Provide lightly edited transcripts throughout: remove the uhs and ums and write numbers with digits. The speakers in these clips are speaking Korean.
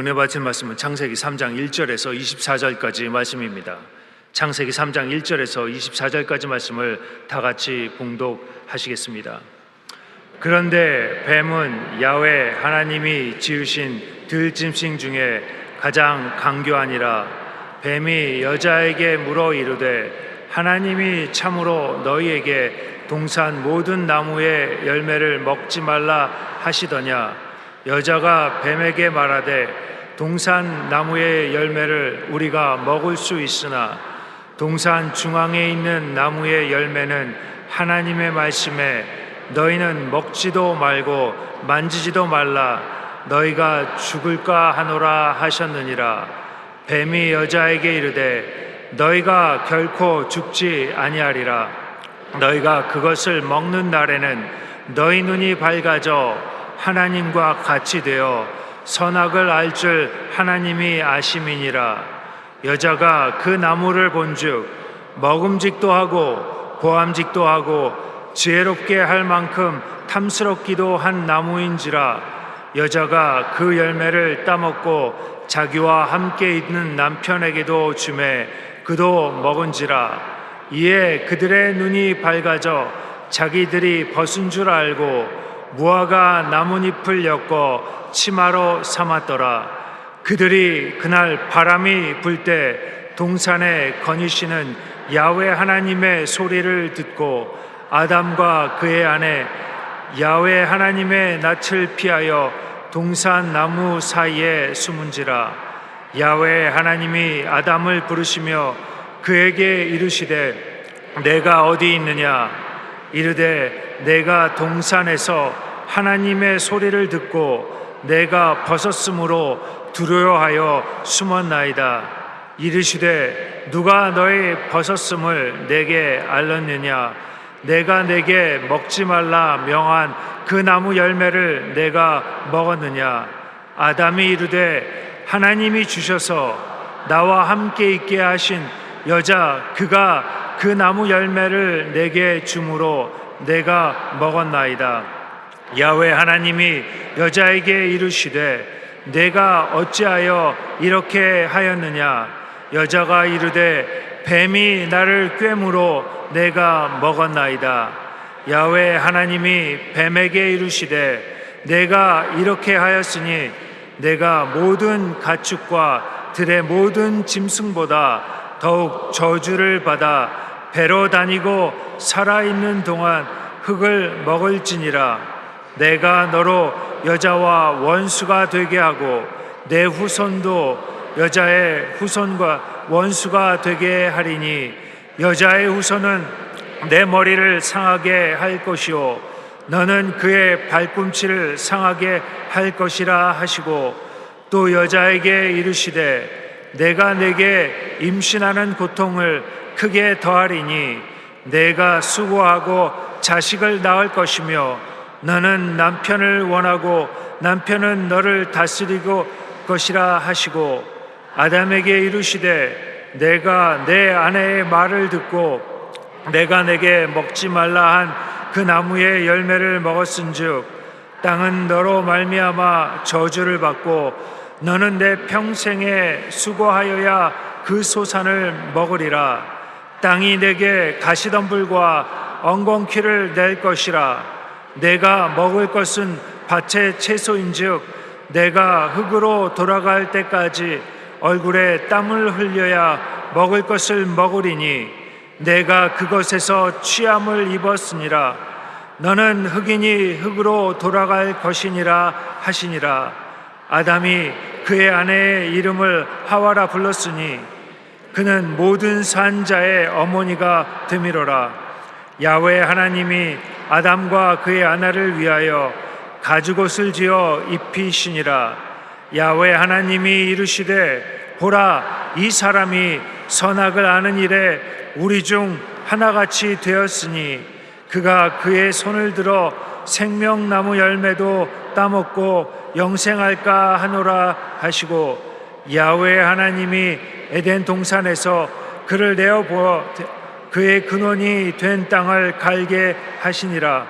은혜 받은 말씀은 창세기 3장 1절에서 24절까지 말씀입니다. 창세기 3장 1절에서 24절까지 말씀을 다 같이 봉독하시겠습니다. 그런데 뱀은 야훼 하나님이 지으신 들짐승 중에 가장 강교하니라. 뱀이 여자에게 물어 이르되 하나님이 참으로 너희에게 동산 모든 나무의 열매를 먹지 말라 하시더냐. 여자가 뱀에게 말하되 동산 나무의 열매를 우리가 먹을 수 있으나 동산 중앙에 있는 나무의 열매는 하나님의 말씀에 너희는 먹지도 말고 만지지도 말라 너희가 죽을까 하노라 하셨느니라. 뱀이 여자에게 이르되 너희가 결코 죽지 아니하리라. 너희가 그것을 먹는 날에는 너희 눈이 밝아져 하나님과 같이 되어 선악을 알 줄 하나님이 아심이니라. 여자가 그 나무를 본즉 먹음직도 하고 보암직도 하고 지혜롭게 할 만큼 탐스럽기도 한 나무인지라. 여자가 그 열매를 따먹고 자기와 함께 있는 남편에게도 주매 그도 먹은지라. 이에 그들의 눈이 밝아져 자기들이 벗은 줄 알고 무화과 나뭇잎을 엮어 치마로 삼았더라. 그들이 그날 바람이 불 때 동산에 거니시는 야훼 하나님의 소리를 듣고 아담과 그의 아내 야훼 하나님의 낯을 피하여 동산 나무 사이에 숨은지라. 야훼 하나님이 아담을 부르시며 그에게 이르시되 내가 어디 있느냐. 이르되 내가 동산에서 하나님의 소리를 듣고 내가 벗었으므로 두려워하여 숨었나이다. 이르시되 누가 너의 벗었음을 내게 알렸느냐. 내가 내게 먹지 말라 명한 그 나무 열매를 내가 먹었느냐. 아담이 이르되 하나님이 주셔서 나와 함께 있게 하신 여자 그가 그 나무 열매를 내게 주므로 내가 먹었나이다. 야훼 하나님이 여자에게 이르시되 내가 어찌하여 이렇게 하였느냐. 여자가 이르되 뱀이 나를 꿰므로 내가 먹었나이다. 야훼 하나님이 뱀에게 이르시되 내가 이렇게 하였으니 내가 모든 가축과 들의 모든 짐승보다 더욱 저주를 받아 배로 다니고 살아있는 동안 흙을 먹을지니라. 내가 너로 여자와 원수가 되게 하고 내 후손도 여자의 후손과 원수가 되게 하리니 여자의 후손은 내 머리를 상하게 할 것이요 너는 그의 발꿈치를 상하게 할 것이라 하시고 또 여자에게 이르시되 내가 내게 임신하는 고통을 크게 더하리니 내가 수고하고 자식을 낳을 것이며 너는 남편을 원하고 남편은 너를 다스리고 것이라 하시고 아담에게 이르시되 내가 내 아내의 말을 듣고 내가 내게 먹지 말라 한 그 나무의 열매를 먹었은즉 땅은 너로 말미암아 저주를 받고 너는 내 평생에 수고하여야 그 소산을 먹으리라. 땅이 내게 가시덤불과 엉겅퀴를 낼 것이라. 내가 먹을 것은 밭의 채소인즉 내가 흙으로 돌아갈 때까지 얼굴에 땀을 흘려야 먹을 것을 먹으리니 내가 그것에서 취함을 입었으니라. 너는 흙이니 흙으로 돌아갈 것이니라 하시니라. 아담이 그의 아내의 이름을 하와라 불렀으니 그는 모든 산자의 어머니가 됨이로라. 야훼 하나님이 아담과 그의 아내를 위하여 가죽옷을 지어 입히시니라. 야훼 하나님이 이르시되 보라 이 사람이 선악을 아는 일에 우리 중 하나같이 되었으니 그가 그의 손을 들어 생명나무 열매도 따먹고 영생할까 하노라 하시고 야훼 하나님이 에덴 동산에서 그를 내어 보아 그의 근원이 된 땅을 갈게 하시니라.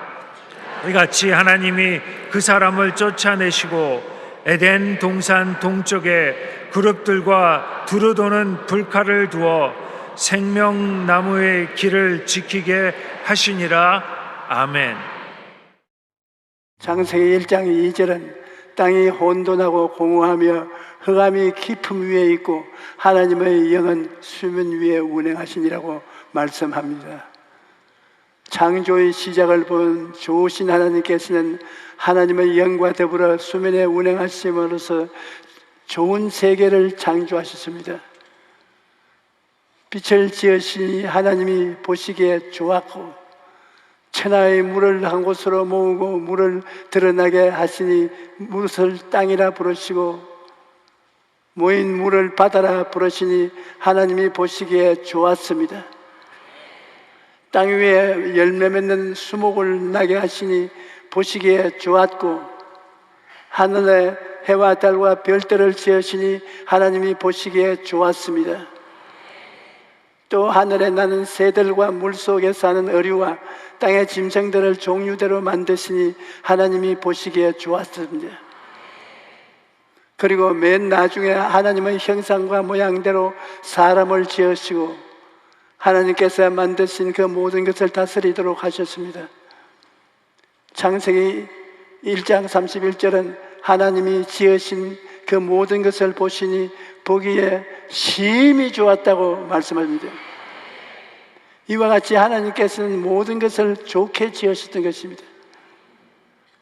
이같이 하나님이 그 사람을 쫓아내시고 에덴 동산 동쪽에 그룹들과 두루 도는 불칼을 두어 생명나무의 길을 지키게 하시니라. 아멘. 창세기 1장 2절은 땅이 혼돈하고 공허하며 흑암이 깊음 위에 있고 하나님의 영은 수면 위에 운행하시니라고 말씀합니다. 창조의 시작을 본 좋으신 하나님께서는 하나님의 영과 더불어 수면에 운행하심으로써 좋은 세계를 창조하셨습니다. 빛을 지으시니 하나님이 보시기에 좋았고 천하의 물을 한 곳으로 모으고 물을 드러나게 하시니 물을 땅이라 부르시고 모인 물을 바다라 부르시니 하나님이 보시기에 좋았습니다. 땅 위에 열매 맺는 수목을 나게 하시니 보시기에 좋았고 하늘에 해와 달과 별들을 지으시니 하나님이 보시기에 좋았습니다. 또 하늘에 나는 새들과 물속에 사는 어류와 땅의 짐승들을 종류대로 만드시니 하나님이 보시기에 좋았습니다. 그리고 맨 나중에 하나님의 형상과 모양대로 사람을 지으시고 하나님께서 만드신 그 모든 것을 다스리도록 하셨습니다. 창세기 1장 31절은 하나님이 지으신 그 모든 것을 보시니 보기에 심히 좋았다고 말씀합니다. 이와 같이 하나님께서는 모든 것을 좋게 지으셨던 것입니다.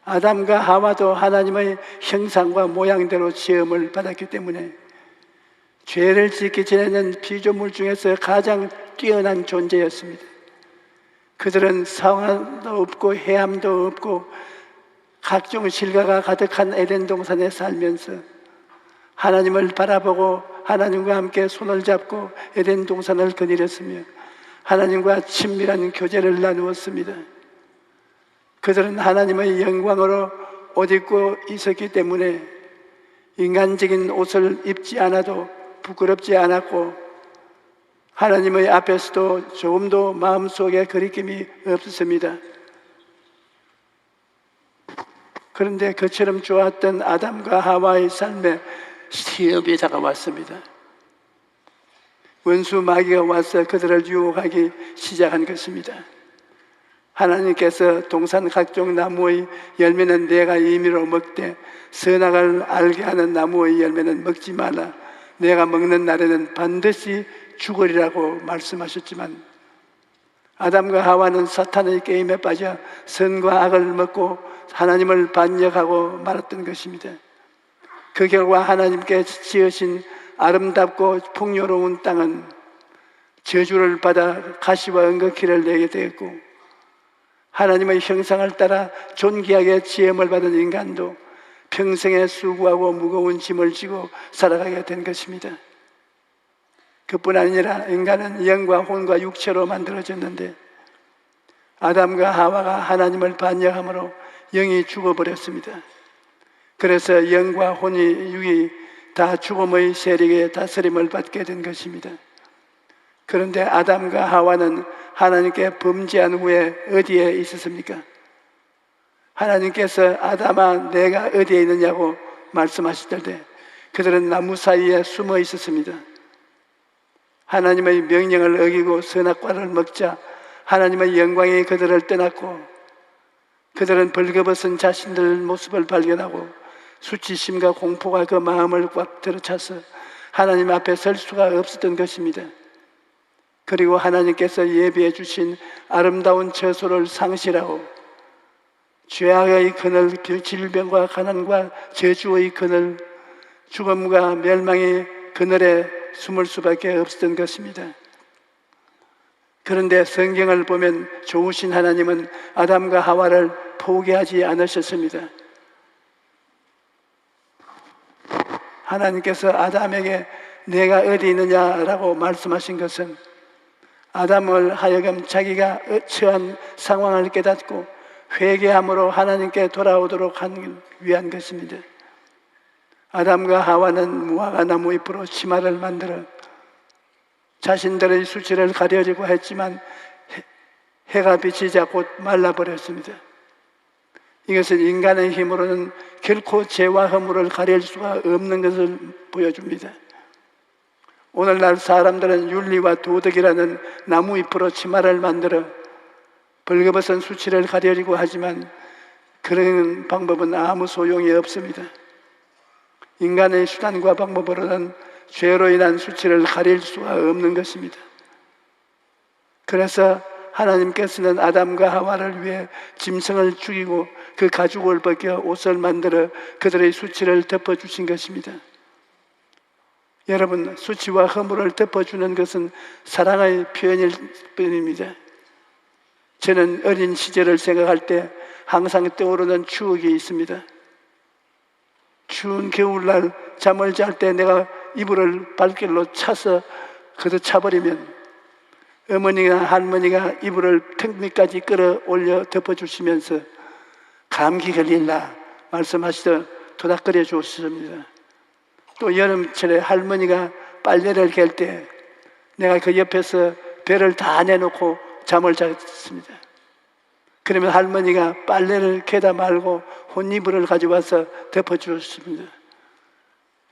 아담과 하와도 하나님의 형상과 모양대로 지음을 받았기 때문에 죄를 짓기 전에는 피조물 중에서 가장 뛰어난 존재였습니다. 그들은 성도 없고 해함도 없고 각종 실과가 가득한 에덴 동산에 살면서 하나님을 바라보고 하나님과 함께 손을 잡고 에덴 동산을 거닐었으며 하나님과 친밀한 교제를 나누었습니다. 그들은 하나님의 영광으로 옷 입고 있었기 때문에 인간적인 옷을 입지 않아도 부끄럽지 않았고 하나님의 앞에서도 조금도 마음속에 거리낌이 없었습니다. 그런데 그처럼 좋았던 아담과 하와의 삶에 시험이 다가왔습니다. 원수 마귀가 와서 그들을 유혹하기 시작한 것입니다. 하나님께서 동산 각종 나무의 열매는 내가 임의로 먹되 선악을 알게 하는 나무의 열매는 먹지 말라. 내가 먹는 날에는 반드시 죽으리라고 말씀하셨지만 아담과 하와는 사탄의 게임에 빠져 선과 악을 먹고 하나님을 반역하고 말았던 것입니다. 그 결과 하나님께 지으신 아름답고 풍요로운 땅은 저주를 받아 가시와 은거키를 내게 되었고 하나님의 형상을 따라 존귀하게 지음을 받은 인간도 평생에 수고하고 무거운 짐을 지고 살아가게 된 것입니다. 그뿐 아니라 인간은 영과 혼과 육체로 만들어졌는데 아담과 하와가 하나님을 반역함으로 영이 죽어버렸습니다. 그래서 영과 혼이 육이 다 죽음의 세력에 다스림을 받게 된 것입니다. 그런데 아담과 하와는 하나님께 범죄한 후에 어디에 있었습니까? 하나님께서 아담아 내가 어디에 있느냐고 말씀하실 때 그들은 나무 사이에 숨어 있었습니다. 하나님의 명령을 어기고 선악과를 먹자 하나님의 영광이 그들을 떠났고 그들은 벌거벗은 자신들 모습을 발견하고 수치심과 공포가 그 마음을 꽉 들어차서 하나님 앞에 설 수가 없었던 것입니다. 그리고 하나님께서 예비해 주신 아름다운 처소를 상실하고 죄악의 그늘, 질병과 가난과 저주의 그늘, 죽음과 멸망의 그늘에 숨을 수밖에 없었던 것입니다. 그런데 성경을 보면 좋으신 하나님은 아담과 하와를 포기하지 않으셨습니다. 하나님께서 아담에게 내가 어디 있느냐라고 말씀하신 것은 아담을 하여금 자기가 처한 상황을 깨닫고 회개함으로 하나님께 돌아오도록 하기 위한 것입니다. 아담과 하와는 무화과 나무 잎으로 치마를 만들어 자신들의 수치를 가려주고 했지만 해가 비치자 곧 말라버렸습니다. 이것은 인간의 힘으로는 결코 죄와 허물을 가릴 수가 없는 것을 보여줍니다. 오늘날 사람들은 윤리와 도덕이라는 나무잎으로 치마를 만들어 벌거벗은 수치를 가려고 하지만 그런 방법은 아무 소용이 없습니다. 인간의 수단과 방법으로는 죄로 인한 수치를 가릴 수가 없는 것입니다. 그래서 하나님께서는 아담과 하와를 위해 짐승을 죽이고 그 가죽을 벗겨 옷을 만들어 그들의 수치를 덮어주신 것입니다. 여러분, 수치와 허물을 덮어주는 것은 사랑의 표현일 뿐입니다. 저는 어린 시절을 생각할 때 항상 떠오르는 추억이 있습니다. 추운 겨울날 잠을 잘 때 내가 이불을 발길로 차서 그저 차버리면 어머니나 할머니가 이불을 턱 밑까지 끌어올려 덮어주시면서 감기 걸릴라 말씀하시더 토닥거려 주셨습니다. 또 여름철에 할머니가 빨래를 갤 때 내가 그 옆에서 배를 다 내놓고 잠을 잤습니다. 그러면 할머니가 빨래를 개다 말고 혼이불을 가져와서 덮어주셨습니다.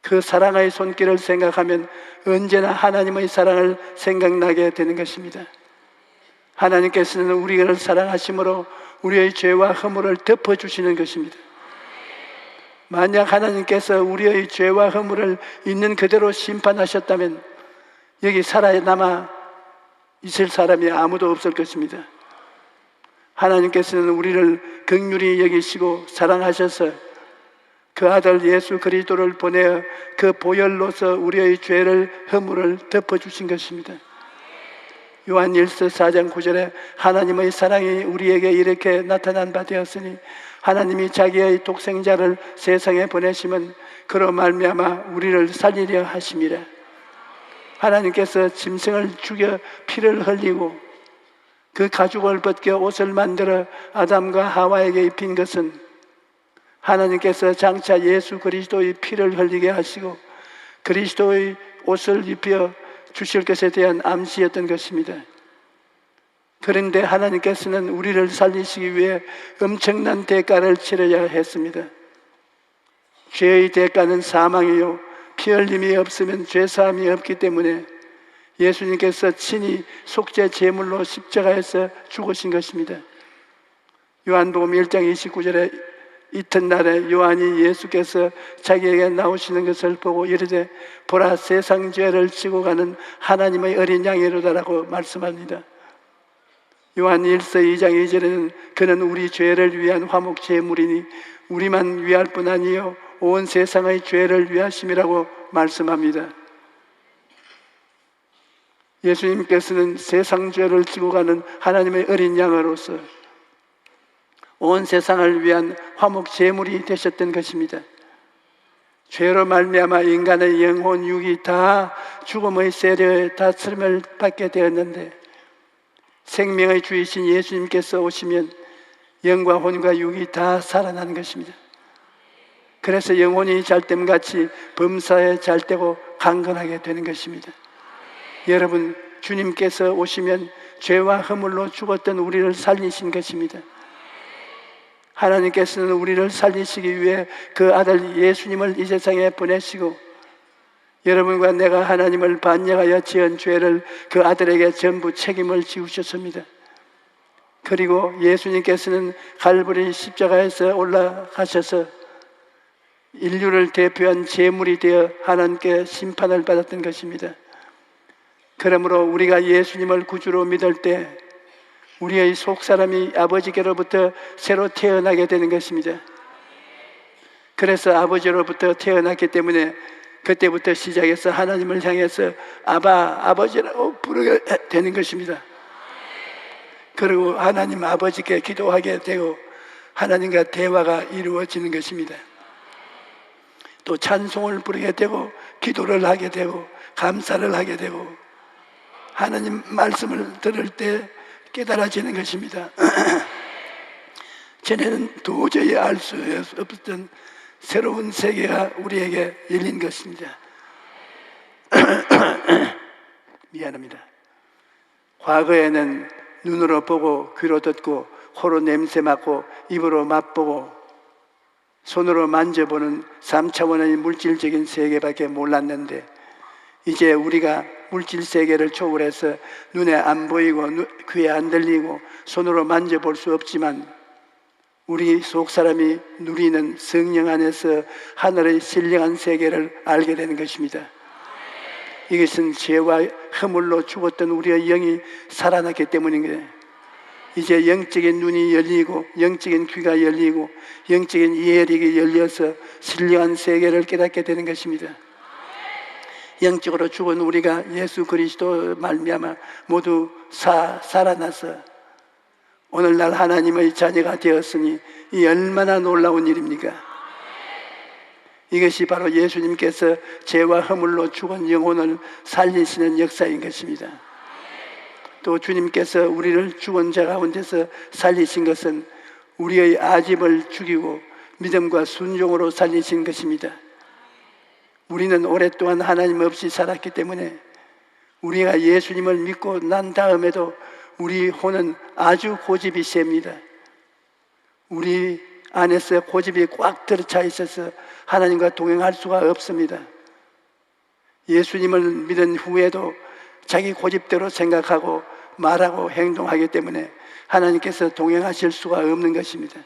그 사랑의 손길을 생각하면 언제나 하나님의 사랑을 생각나게 되는 것입니다. 하나님께서는 우리를 사랑하심으로 우리의 죄와 허물을 덮어주시는 것입니다. 만약 하나님께서 우리의 죄와 허물을 있는 그대로 심판하셨다면 여기 살아남아 있을 사람이 아무도 없을 것입니다. 하나님께서는 우리를 긍휼히 여기시고 사랑하셔서 그 아들 예수 그리스도를 보내어 그 보혈로서 우리의 죄를 허물을 덮어주신 것입니다. 요한일서 4장 9절에 하나님의 사랑이 우리에게 이렇게 나타난 바 되었으니 하나님이 자기의 독생자를 세상에 보내시면 그로 말미암아 우리를 살리려 하심이라. 하나님께서 짐승을 죽여 피를 흘리고 그 가죽을 벗겨 옷을 만들어 아담과 하와에게 입힌 것은 하나님께서 장차 예수 그리스도의 피를 흘리게 하시고 그리스도의 옷을 입혀 주실 것에 대한 암시였던 것입니다. 그런데 하나님께서는 우리를 살리시기 위해 엄청난 대가를 치러야 했습니다. 죄의 대가는 사망이요 피 흘림이 없으면 죄사함이 없기 때문에 예수님께서 친히 속죄 제물로 십자가에서 죽으신 것입니다. 요한복음 1장 29절에 이튿날에 요한이 예수께서 자기에게 나오시는 것을 보고 이르되 보라 세상 죄를 지고 가는 하나님의 어린 양이로다라고 말씀합니다. 요한 1서 2장 2절에는 그는 우리 죄를 위한 화목 제물이니 우리만 위할 뿐 아니요 온 세상의 죄를 위하심이라고 말씀합니다. 예수님께서는 세상 죄를 지고 가는 하나님의 어린 양으로서 온 세상을 위한 화목 제물이 되셨던 것입니다. 죄로 말미암아 인간의 영혼, 육이 다 죽음의 세력에 다스림을 받게 되었는데 생명의 주이신 예수님께서 오시면 영과 혼과 육이 다 살아나는 것입니다. 그래서 영혼이 잘됨같이 범사에 잘되고 강건하게 되는 것입니다. 여러분, 주님께서 오시면 죄와 허물로 죽었던 우리를 살리신 것입니다. 하나님께서는 우리를 살리시기 위해 그 아들 예수님을 이 세상에 보내시고 여러분과 내가 하나님을 반역하여 지은 죄를 그 아들에게 전부 책임을 지우셨습니다. 그리고 예수님께서는 갈보리 십자가에서 올라가셔서 인류를 대표한 제물이 되어 하나님께 심판을 받았던 것입니다. 그러므로 우리가 예수님을 구주로 믿을 때 우리의 속사람이 아버지께로부터 새로 태어나게 되는 것입니다. 그래서 아버지로부터 태어났기 때문에 그때부터 시작해서 하나님을 향해서 아버지라고 부르게 되는 것입니다. 그리고 하나님 아버지께 기도하게 되고 하나님과 대화가 이루어지는 것입니다. 또 찬송을 부르게 되고 기도를 하게 되고 감사를 하게 되고 하나님 말씀을 들을 때 깨달아지는 것입니다. 전에는 도저히 알 수 없었던 새로운 세계가 우리에게 열린 것입니다. 미안합니다. 과거에는 눈으로 보고 귀로 듣고 코로 냄새 맡고 입으로 맛보고 손으로 만져보는 3차원의 물질적인 세계밖에 몰랐는데, 이제 우리가 물질 세계를 초월해서 눈에 안 보이고 귀에 안 들리고 손으로 만져볼 수 없지만 우리 속 사람이 누리는 성령 안에서 하늘의 신령한 세계를 알게 되는 것입니다. 이것은 죄와 허물로 죽었던 우리의 영이 살아났기 때문인 거예요. 이제 영적인 눈이 열리고 영적인 귀가 열리고 영적인 이해력이 열려서 신령한 세계를 깨닫게 되는 것입니다. 영적으로 죽은 우리가 예수 그리스도 말미암아 모두 살아나서 오늘날 하나님의 자녀가 되었으니 이 얼마나 놀라운 일입니까? 이것이 바로 예수님께서 죄와 허물로 죽은 영혼을 살리시는 역사인 것입니다. 또 주님께서 우리를 죽은 자 가운데서 살리신 것은 우리의 아집을 죽이고 믿음과 순종으로 살리신 것입니다. 우리는 오랫동안 하나님 없이 살았기 때문에 우리가 예수님을 믿고 난 다음에도 우리 혼은 아주 고집이 셉니다. 우리 안에서 고집이 꽉 들어차 있어서 하나님과 동행할 수가 없습니다. 예수님을 믿은 후에도 자기 고집대로 생각하고 말하고 행동하기 때문에 하나님께서 동행하실 수가 없는 것입니다.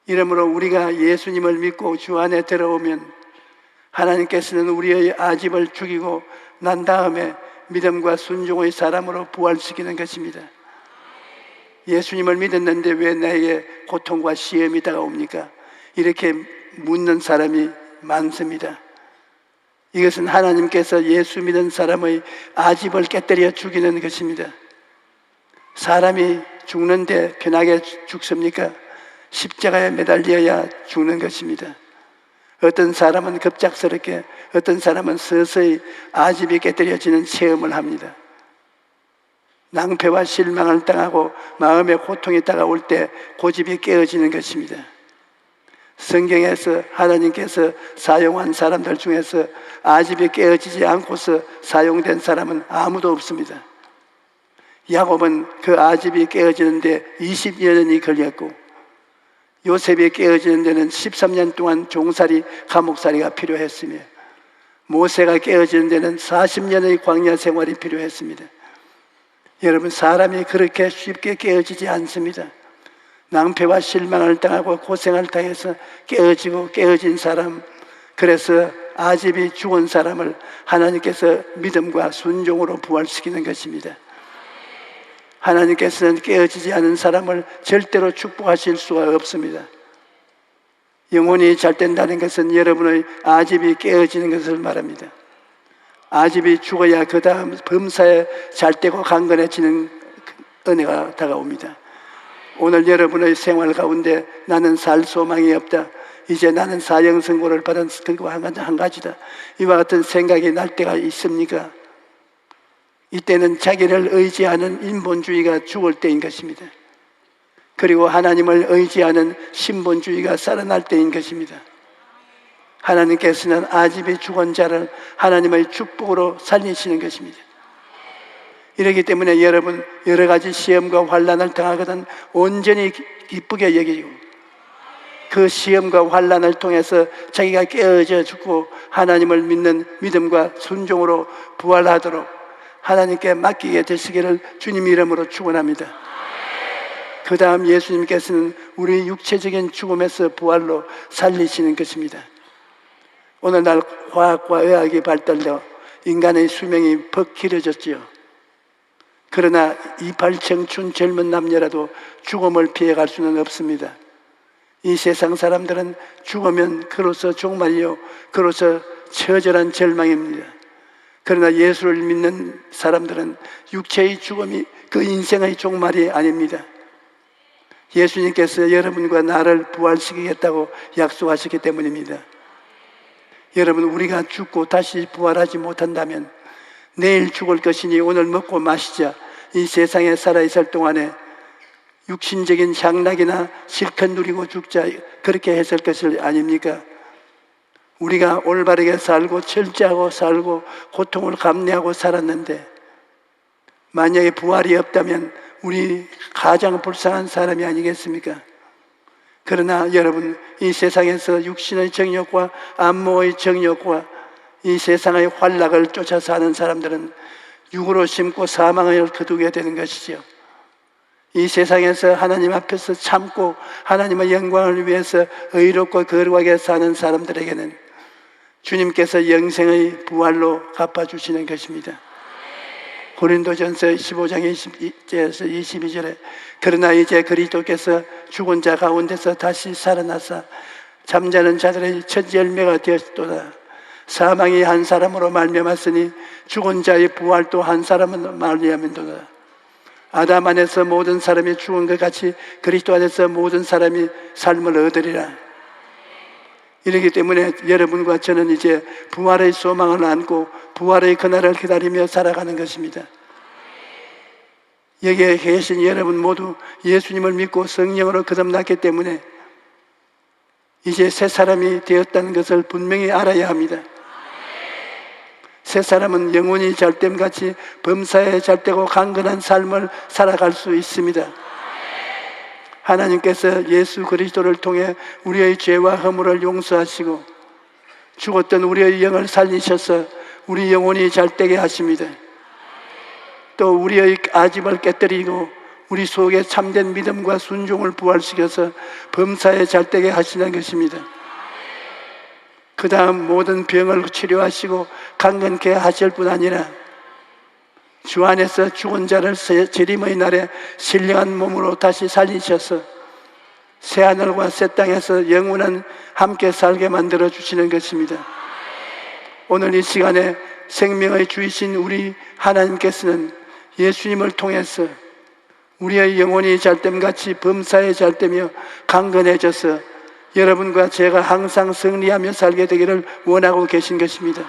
이러므로 우리가 예수님을 믿고 주 안에 들어오면 하나님께서는 우리의 아집을 죽이고 난 다음에 믿음과 순종의 사람으로 부활시키는 것입니다. 예수님을 믿었는데 왜 나에게 고통과 시험이 다가옵니까? 이렇게 묻는 사람이 많습니다. 이것은 하나님께서 예수 믿은 사람의 아집을 깨뜨려 죽이는 것입니다. 사람이 죽는데 편하게 죽습니까? 십자가에 매달려야 죽는 것입니다. 어떤 사람은 급작스럽게, 어떤 사람은 서서히 아집이 깨뜨려지는 체험을 합니다. 낭패와 실망을 당하고 마음의 고통이 다가올 때 고집이 깨어지는 것입니다. 성경에서 하나님께서 사용한 사람들 중에서 아집이 깨어지지 않고서 사용된 사람은 아무도 없습니다. 야곱은 그 아집이 깨어지는데 20년이 걸렸고, 요셉이 깨어지는 데는 13년 동안 종살이, 감옥살이가 필요했으며, 모세가 깨어지는 데는 40년의 광야 생활이 필요했습니다. 여러분, 사람이 그렇게 쉽게 깨어지지 않습니다. 낭패와 실망을 당하고 고생을 당해서 깨어진 사람, 그래서 아집이 죽은 사람을 하나님께서 믿음과 순종으로 부활시키는 것입니다. 하나님께서는 깨어지지 않은 사람을 절대로 축복하실 수가 없습니다. 영혼이 잘 된다는 것은 여러분의 아집이 깨어지는 것을 말합니다. 아집이 죽어야 그 다음 범사에 잘 되고 강건해지는 은혜가 다가옵니다. 오늘 여러분의 생활 가운데 나는 살 소망이 없다, 이제 나는 사형선고를 받은 그리고 한 가지다, 이와 같은 생각이 날 때가 있습니까? 이때는 자기를 의지하는 인본주의가 죽을 때인 것입니다. 그리고 하나님을 의지하는 신본주의가 살아날 때인 것입니다. 하나님께서는 아집이 죽은 자를 하나님의 축복으로 살리시는 것입니다. 이렇기 때문에 여러분, 여러 가지 시험과 환난을 당하거든 온전히 기쁘게 여기고, 그 시험과 환난을 통해서 자기가 깨어져 죽고 하나님을 믿는 믿음과 순종으로 부활하도록 하나님께 맡기게 되시기를 주님 이름으로 축원합니다. 그 다음 예수님께서는 우리 육체적인 죽음에서 부활로 살리시는 것입니다. 오늘날 과학과 의학이 발달되어 인간의 수명이 퍽 길어졌지요. 그러나 이팔 청춘 젊은 남녀라도 죽음을 피해갈 수는 없습니다. 이 세상 사람들은 죽으면 그로서 종말이요, 그로서 처절한 절망입니다. 그러나 예수를 믿는 사람들은 육체의 죽음이 그 인생의 종말이 아닙니다. 예수님께서 여러분과 나를 부활시키겠다고 약속하셨기 때문입니다. 여러분, 우리가 죽고 다시 부활하지 못한다면 내일 죽을 것이니 오늘 먹고 마시자, 이 세상에 살아있을 동안에 육신적인 향락이나 실컷 누리고 죽자, 그렇게 했을 것이 아닙니까? 우리가 올바르게 살고 철저하고 살고 고통을 감내하고 살았는데, 만약에 부활이 없다면 우리 가장 불쌍한 사람이 아니겠습니까? 그러나 여러분, 이 세상에서 육신의 정욕과 안목의 정욕과 이 세상의 환락을 쫓아 사는 사람들은 육으로 심고 사망을 거두게 되는 것이죠. 이 세상에서 하나님 앞에서 참고 하나님의 영광을 위해서 의롭고 거룩하게 사는 사람들에게는 주님께서 영생의 부활로 갚아주시는 것입니다. 고린도전서 15장 20절에서 22절에 그러나 이제 그리스도께서 죽은 자 가운데서 다시 살아나사 잠자는 자들의 첫 열매가 되었도다. 사망이 한 사람으로 말미암았으니 죽은 자의 부활도 한 사람으로 말미암은도다. 아담 안에서 모든 사람이 죽은 것 같이 그리스도 안에서 모든 사람이 삶을 얻으리라. 이렇기 때문에 여러분과 저는 이제 부활의 소망을 안고 부활의 그날을 기다리며 살아가는 것입니다. 여기에 계신 여러분 모두 예수님을 믿고 성령으로 거듭났기 때문에 이제 새 사람이 되었다는 것을 분명히 알아야 합니다. 새 사람은 영혼이 잘됨같이 범사에 잘되고 강건한 삶을 살아갈 수 있습니다. 하나님께서 예수 그리스도를 통해 우리의 죄와 허물을 용서하시고 죽었던 우리의 영을 살리셔서 우리 영혼이 잘되게 하십니다. 또 우리의 아집을 깨뜨리고 우리 속에 참된 믿음과 순종을 부활시켜서 범사에 잘되게 하시는 것입니다. 그 다음 모든 병을 치료하시고 강건케 하실 뿐 아니라 주 안에서 죽은 자를 재림의 날에 신령한 몸으로 다시 살리셔서 새하늘과 새 땅에서 영원한 함께 살게 만들어 주시는 것입니다. 오늘 이 시간에 생명의 주이신 우리 하나님께서는 예수님을 통해서 우리의 영혼이 잘됨같이 범사에 잘되며 강건해져서 여러분과 제가 항상 승리하며 살게 되기를 원하고 계신 것입니다.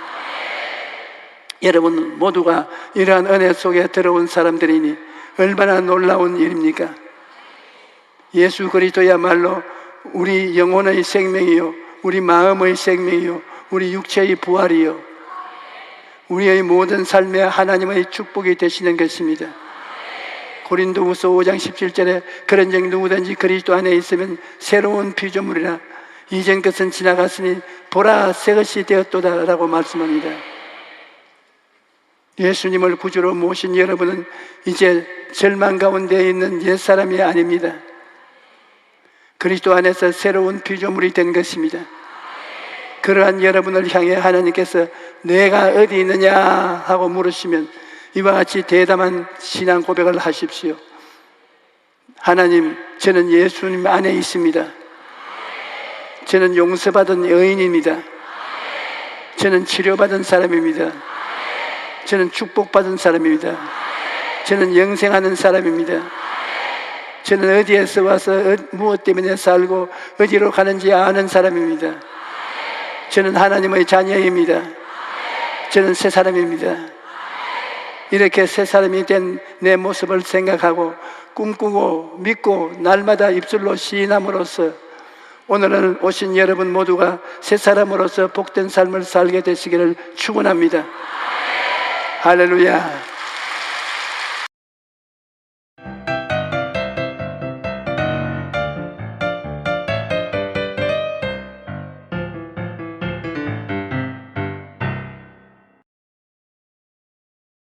여러분 모두가 이러한 은혜 속에 들어온 사람들이니 얼마나 놀라운 일입니까? 예수 그리스도야말로 우리 영혼의 생명이요, 우리 마음의 생명이요, 우리 육체의 부활이요, 우리의 모든 삶에 하나님의 축복이 되시는 것입니다. 고린도후서 5장 17절에 그런즉 누구든지 그리스도 안에 있으면 새로운 피조물이라 이전 것은 지나갔으니 보라 새 것이 되었도다 라고 말씀합니다. 예수님을 구주로 모신 여러분은 이제 절망 가운데 있는 옛사람이 아닙니다. 그리스도 안에서 새로운 피조물이 된 것입니다. 그러한 여러분을 향해 하나님께서 내가 어디 있느냐 하고 물으시면 이와 같이 대담한 신앙 고백을 하십시오. 하나님, 저는 예수님 안에 있습니다. 저는 용서받은 여인입니다. 저는 치료받은 사람입니다. 저는 축복받은 사람입니다. 저는 영생하는 사람입니다. 저는 어디에서 와서 무엇 때문에 살고 어디로 가는지 아는 사람입니다. 저는 하나님의 자녀입니다. 저는 새 사람입니다. 이렇게 새 사람이 된 내 모습을 생각하고 꿈꾸고 믿고 날마다 입술로 시인함으로써 오늘 오신 여러분 모두가 새 사람으로서 복된 삶을 살게 되시기를 축원합니다. 할렐루야.